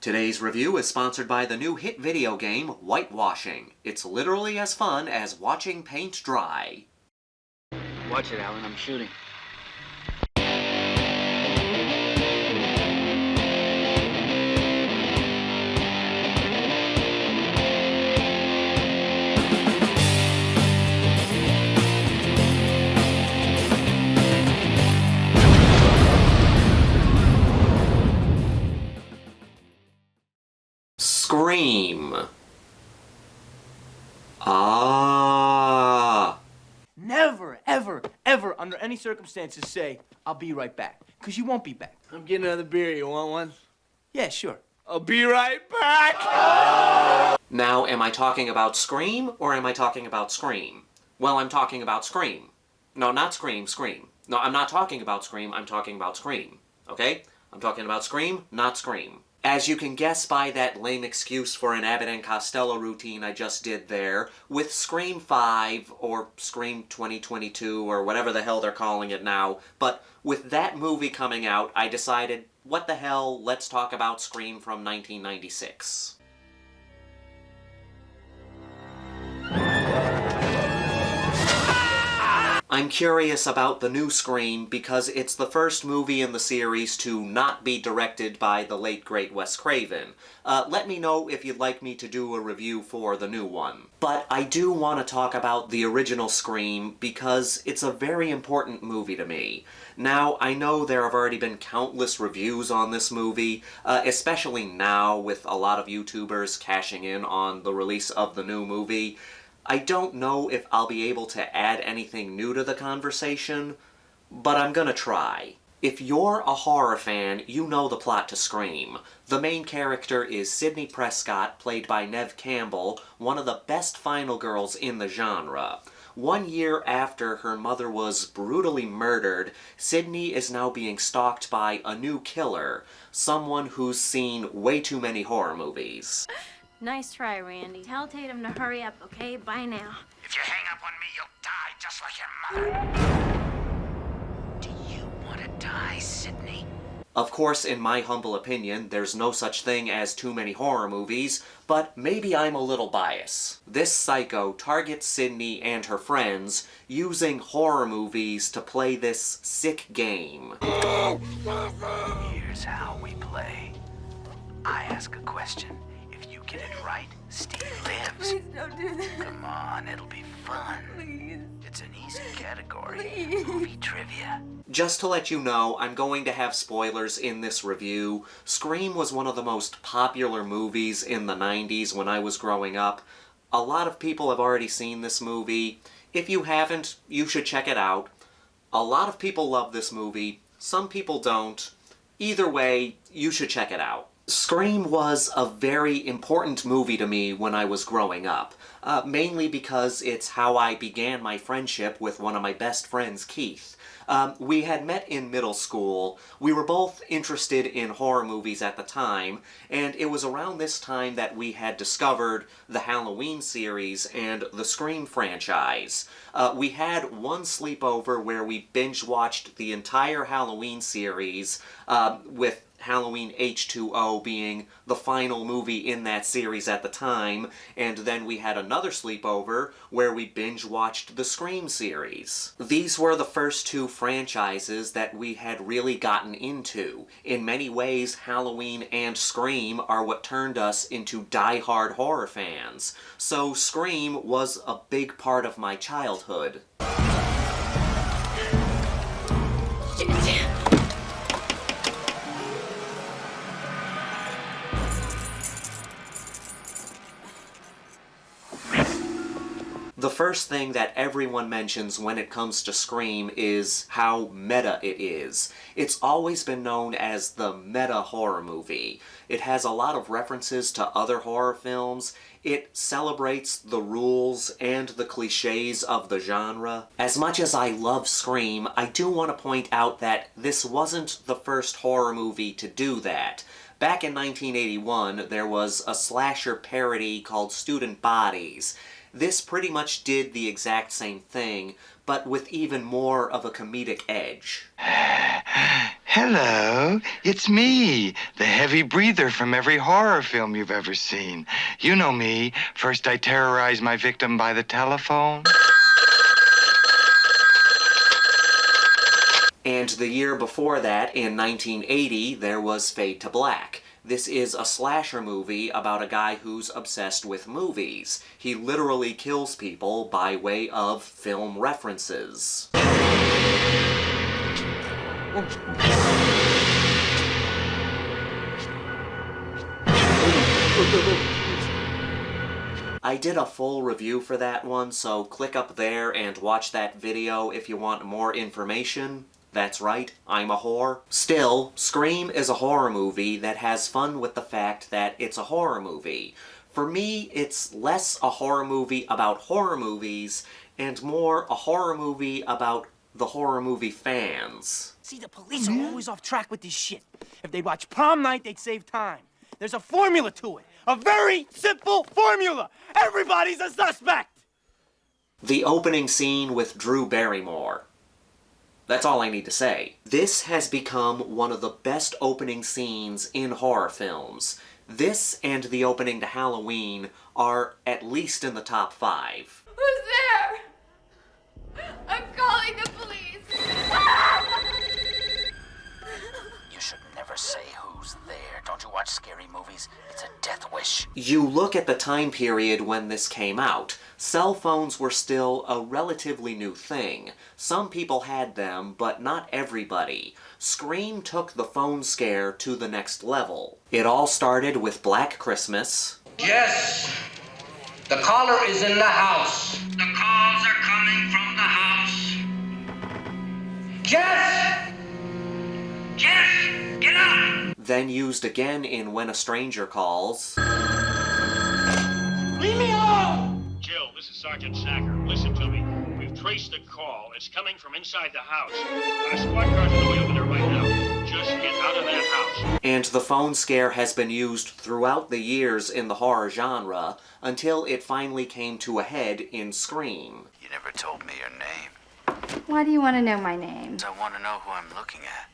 Today's review is sponsored by the new hit video game, Whitewashing. It's literally as fun as watching paint dry. Watch it, Alan. I'm shooting. Scream. Ah. Never, ever, ever, under any circumstances say, I'll be right back. Because you won't be back. I'm getting another beer. You want one? Yeah, sure. I'll be right back! Now, am I talking about Scream, or am I talking about Scream? Well, I'm talking about Scream. No, not Scream, Scream. No, I'm not talking about Scream, I'm talking about Scream. Okay? I'm talking about Scream, not Scream. As you can guess by that lame excuse for an Abbott and Costello routine I just did there, with Scream 5, or Scream 2022, or whatever the hell they're calling it now, but with that movie coming out, I decided, what the hell, let's talk about Scream from 1996. I'm curious about the new Scream because it's the first movie in the series to not be directed by the late great Wes Craven. Let me know if you'd like me to do a review for the new one. But I do want to talk about the original Scream because it's a very important movie to me. Now, I know there have already been countless reviews on this movie, especially now with a lot of YouTubers cashing in on the release of the new movie. I don't know if I'll be able to add anything new to the conversation, but I'm gonna try. If you're a horror fan, you know the plot to Scream. The main character is Sidney Prescott, played by Neve Campbell, one of the best final girls in the genre. 1 year after her mother was brutally murdered, Sidney is now being stalked by a new killer, someone who's seen way too many horror movies. Nice try, Randy. Tell Tatum to hurry up, okay? Bye now. If you hang up on me, you'll die just like your mother. Do you want to die, Sidney? Of course, in my humble opinion, there's no such thing as too many horror movies, but maybe I'm a little biased. This psycho targets Sidney and her friends using horror movies to play this sick game. Here's how we play. I ask a question. If you get it right, Steve lives. Please don't do that. Come on, it'll be fun. Please. It's an easy category. Please. Movie trivia. Just to let you know, I'm going to have spoilers in this review. Scream was one of the most popular movies in the 90s when I was growing up. A lot of people have already seen this movie. If you haven't, you should check it out. A lot of people love this movie. Some people don't. Either way, you should check it out. Scream was a very important movie to me when I was growing up, mainly because it's how I began my friendship with one of my best friends, Keith. We had met in middle school, we were both interested in horror movies at the time, and it was around this time that we had discovered the Halloween series and the Scream franchise. We had one sleepover where we binge-watched the entire Halloween series, with Halloween H2O being the final movie in that series at the time, and then we had another sleepover where we binge-watched the Scream series. These were the first two franchises that we had really gotten into. In many ways, Halloween and Scream are what turned us into die-hard horror fans. So Scream was a big part of my childhood. The first thing that everyone mentions when it comes to Scream is how meta it is. It's always been known as the meta horror movie. It has a lot of references to other horror films. It celebrates the rules and the cliches of the genre. As much as I love Scream, I do want to point out that this wasn't the first horror movie to do that. Back in 1981, there was a slasher parody called Student Bodies. This pretty much did the exact same thing, but with even more of a comedic edge. Hello, it's me, the heavy breather from every horror film you've ever seen. You know me. First I terrorize my victim by the telephone. And the year before that, in 1980, there was Fade to Black. This is a slasher movie about a guy who's obsessed with movies. He literally kills people by way of film references. I did a full review for that one, so click up there and watch that video if you want more information. That's right, I'm a whore. Still, Scream is a horror movie that has fun with the fact that it's a horror movie. For me, it's less a horror movie about horror movies, and more a horror movie about the horror movie fans. See, the police are always off track with this shit. If they'd watch Prom Night, they'd save time. There's a formula to it. A very simple formula. Everybody's a suspect. The opening scene with Drew Barrymore. That's all I need to say. This has become one of the best opening scenes in horror films. This and the opening to Halloween are at least in the top 5. Who's there? I'm calling the police. You should never say who's there. Don't you watch scary movies? It's a death wish. You look at the time period when this came out. Cell phones were still a relatively new thing. Some people had them, but not everybody. Scream took the phone scare to the next level. It all started with Black Christmas. Jess, the caller is in the house. The calls are coming from the house. Jess! Jess, get up! Then used again in When a Stranger Calls. Leave me alone! Jill, this is Sergeant Sacker. Listen to me. We've traced the call. It's coming from inside the house. Our squad car's on the way over there right now. Just get out of that house. And the phone scare has been used throughout the years in the horror genre until it finally came to a head in Scream. You never told me your name. Why do you want to know my name? I want to know who I'm looking at.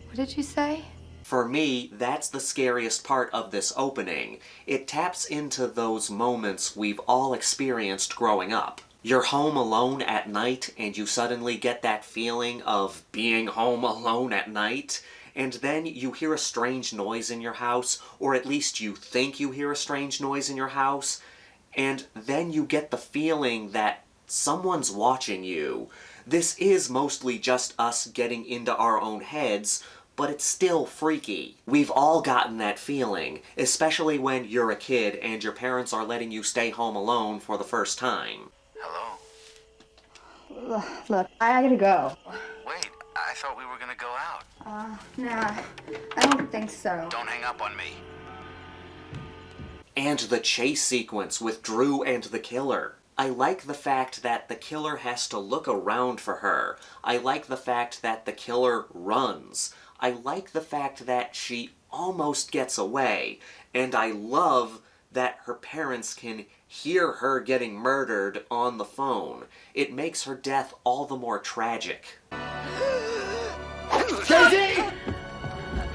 What did you say? For me, that's the scariest part of this opening. It taps into those moments we've all experienced growing up. You're home alone at night and you suddenly get that feeling of being home alone at night, and then you hear a strange noise in your house, or at least you think you hear a strange noise in your house, and then you get the feeling that someone's watching you. This is mostly just us getting into our own heads, but it's still freaky. We've all gotten that feeling, especially when you're a kid and your parents are letting you stay home alone for the first time. Hello? Look, I gotta go. Wait, I thought we were gonna go out. Nah, I don't think so. Don't hang up on me. And the chase sequence with Drew and the killer. I like the fact that the killer has to look around for her. I like the fact that the killer runs. I like the fact that she almost gets away. And I love that her parents can hear her getting murdered on the phone. It makes her death all the more tragic. Casey!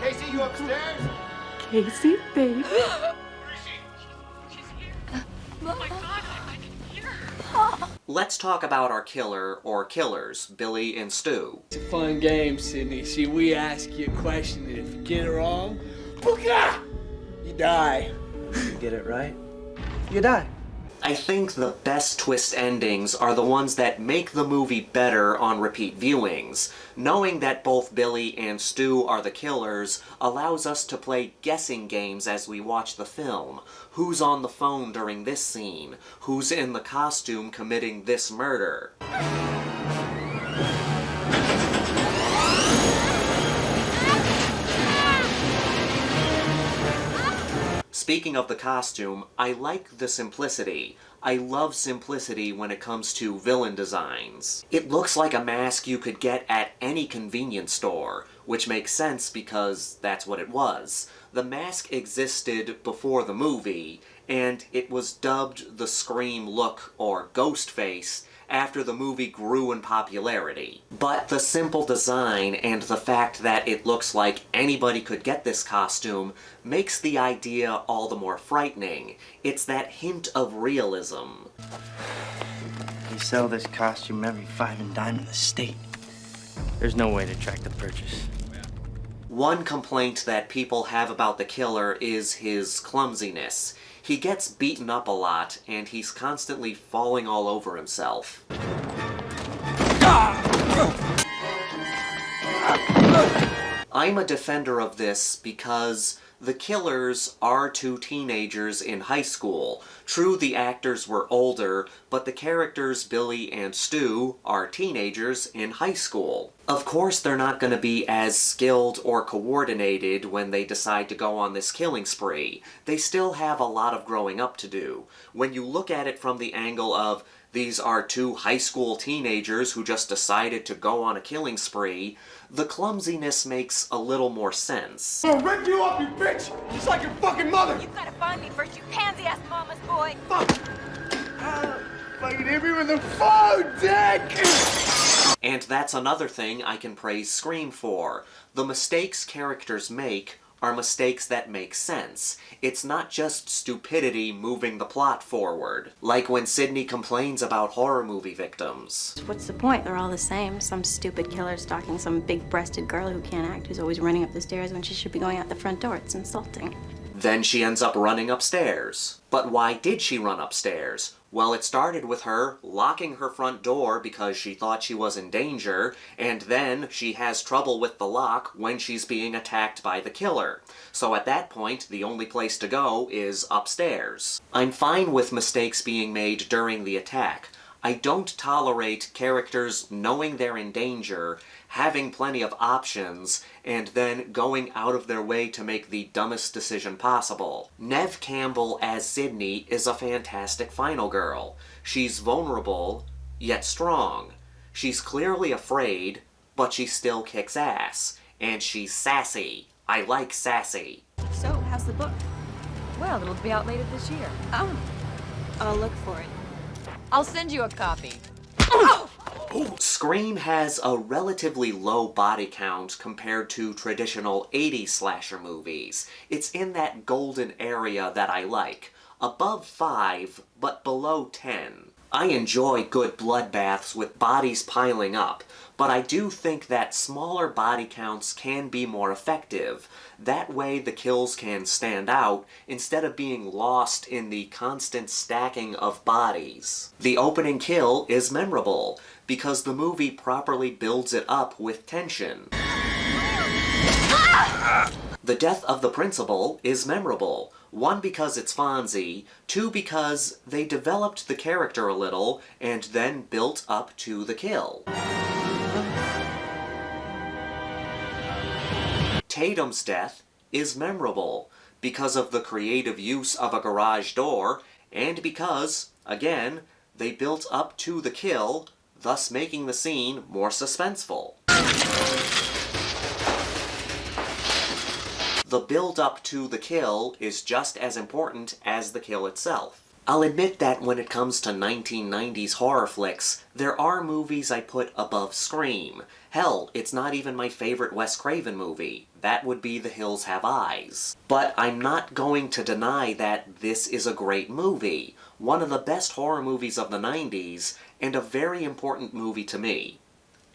Casey, you upstairs? Casey, baby. Let's talk about our killer, or killers, Billy and Stu. It's a fun game, Sidney. See, we ask you a question, and if you get it wrong, booga! You die. You get it right, you die. I think the best twist endings are the ones that make the movie better on repeat viewings. Knowing that both Billy and Stu are the killers allows us to play guessing games as we watch the film. Who's on the phone during this scene? Who's in the costume committing this murder? Speaking of the costume, I like the simplicity. I love simplicity when it comes to villain designs. It looks like a mask you could get at any convenience store, which makes sense because that's what it was. The mask existed before the movie, and it was dubbed the Scream look, or Ghostface, after the movie grew in popularity. But the simple design and the fact that it looks like anybody could get this costume makes the idea all the more frightening. It's that hint of realism. They sell this costume every 5 and dime in the state. There's no way to track the purchase. One complaint that people have about the killer is his clumsiness. He gets beaten up a lot, and he's constantly falling all over himself. I'm a defender of this because the killers are 2 teenagers in high school. True, the actors were older, but the characters Billy and Stu are teenagers in high school. Of course, they're not going to be as skilled or coordinated when they decide to go on this killing spree. They still have a lot of growing up to do. When you look at it from the angle of, these are 2 high school teenagers who just decided to go on a killing spree, the clumsiness makes a little more sense. I'll rip you up, you bitch! Just like your fucking mother! You gotta find me first, you pansy-ass mama's boy! Fuck! Fucking hit me with a phone, dick! And that's another thing I can praise Scream for. The mistakes characters make are mistakes that make sense. It's not just stupidity moving the plot forward. Like when Sidney complains about horror movie victims. What's the point? They're all the same. Some stupid killer stalking some big-breasted girl who can't act, who's always running up the stairs when she should be going out the front door. It's insulting. Then she ends up running upstairs. But why did she run upstairs? Well, it started with her locking her front door because she thought she was in danger, and then she has trouble with the lock when she's being attacked by the killer. So at that point, the only place to go is upstairs. I'm fine with mistakes being made during the attack. I don't tolerate characters knowing they're in danger, having plenty of options, and then going out of their way to make the dumbest decision possible. Neve Campbell as Sidney is a fantastic final girl. She's vulnerable, yet strong. She's clearly afraid, but she still kicks ass. And she's sassy. I like sassy. So, how's the book? Well, it'll be out later this year. Oh, I'll look for it. I'll send you a copy. Scream has a relatively low body count compared to traditional 80s slasher movies. It's in that golden area that I like. Above 5, but below 10. I enjoy good bloodbaths with bodies piling up, but I do think that smaller body counts can be more effective. That way the kills can stand out instead of being lost in the constant stacking of bodies. The opening kill is memorable because the movie properly builds it up with tension. The death of the principal is memorable. 1, because it's Fonzie, 2, because they developed the character a little and then built up to the kill. Tatum's death is memorable because of the creative use of a garage door and because, again, they built up to the kill, thus making the scene more suspenseful. The build-up to the kill is just as important as the kill itself. I'll admit that when it comes to 1990s horror flicks, there are movies I put above Scream. Hell, it's not even my favorite Wes Craven movie. That would be The Hills Have Eyes. But I'm not going to deny that this is a great movie. One of the best horror movies of the 90s, and a very important movie to me.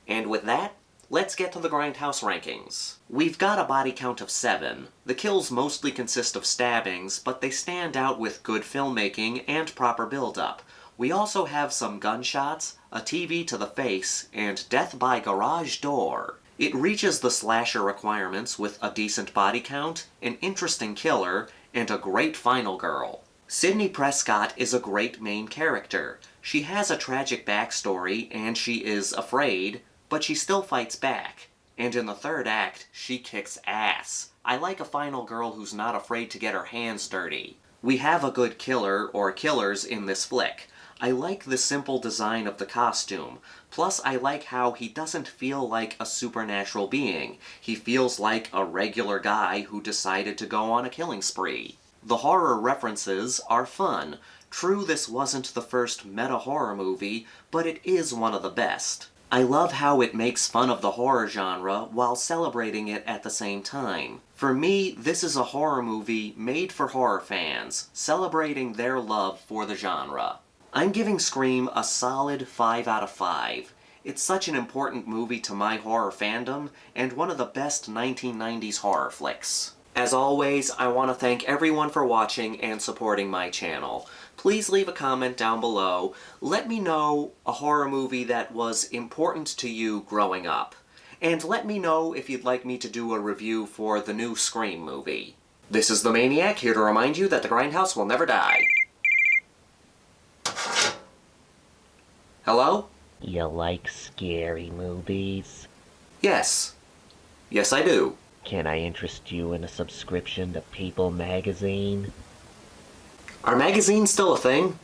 And with that, let's get to the Grindhouse Rankings. We've got a body count of 7. The kills mostly consist of stabbings, but they stand out with good filmmaking and proper build-up. We also have some gunshots, a TV to the face, and death by garage door. It reaches the slasher requirements with a decent body count, an interesting killer, and a great final girl. Sidney Prescott is a great main character. She has a tragic backstory, and she is afraid, but she still fights back. And in the 3rd act, she kicks ass. I like a final girl who's not afraid to get her hands dirty. We have a good killer, or killers, in this flick. I like the simple design of the costume. Plus, I like how he doesn't feel like a supernatural being. He feels like a regular guy who decided to go on a killing spree. The horror references are fun. True, this wasn't the first meta-horror movie, but it is one of the best. I love how it makes fun of the horror genre while celebrating it at the same time. For me, this is a horror movie made for horror fans, celebrating their love for the genre. I'm giving Scream a solid 5 out of 5. It's such an important movie to my horror fandom, and one of the best 1990s horror flicks. As always, I want to thank everyone for watching and supporting my channel. Please leave a comment down below. Let me know a horror movie that was important to you growing up. And let me know if you'd like me to do a review for the new Scream movie. This is the Maniac, here to remind you that the Grindhouse will never die. Hello? You like scary movies? Yes. Yes, I do. Can I interest you in a subscription to People magazine? Are magazines still a thing?